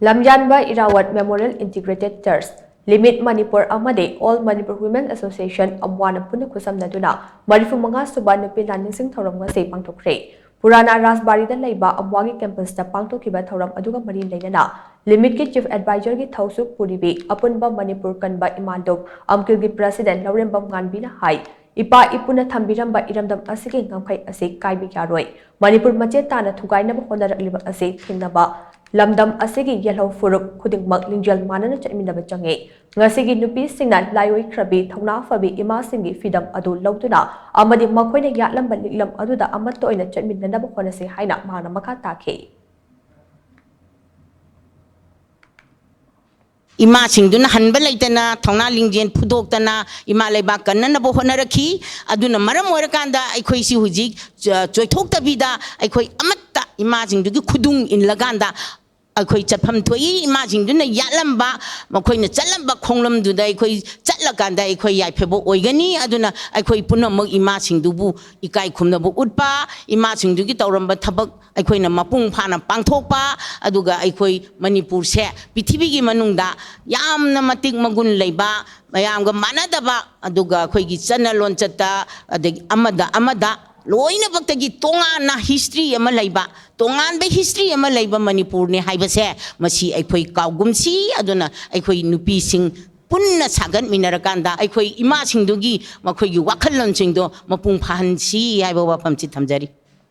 Lamyanba Irawat Memorial Integrated Church, Limit Manipur Amade, All Manipur Women Association, Amwana Punakusam Naduna, Marifumanga Suban Pilan Sing Thoram was a Pantokre. Purana Rasbari the Laiba, Amwagi campus, the Pantokiba Thoram Aduga Marine Lena, Limit Chief Advisor Gitausu Puribi, Apunba Manipur Kanba Imandok, Amkilgi President Lauren Bamganbina High. Ipa ipuna thambiramba iramdam asigi ngamkai ase kaibi yaroi Manipur machetana thugaina honaraliba ase thingnaba lamdam asigi yellow furuk khudingmak lingjal manana chatminaba change ngasigi nupi singna layoi krabi thongna fabi ima singi fidam adu lawtuna amadi makhoina yatlamba liklam aduda amatto oina chatminaba honase haina mana makha takhe Ima singduna hanba laitana thongna lingjen phudokana ima laiba kanna bo honaraki aduna maram orakanda aikhoi si hujik choithoktabida aikhoi amatta ima singdugi khudung in laganda aikhoi chatpham thoi ima singduna yatlamba makhoina chalamba khonglam duda aikhoi chatlakanda aikhoi yaifebo oigani aduna aikhoi punamak ima singdubu ikai khumnabu utpa ima singdugi tawramba thabak aikhoi mapung phana pangthokpa aduga aikhoi Manipur se pithibigi manungda yamna matik magun leiba mayamga manadaba aduga aikhoi gi channel lon chatta adagi amada loina baktagi tongana history ama leiba tongan be history ama leiba Manipur ne haibase masi aikhoi kaugumsi aduna aikhoi nupi sing punna sagan minarakanda aikhoi ima singdugi makhoi gi wakhalon singdo mapung phansi haiba wafam chi thamjari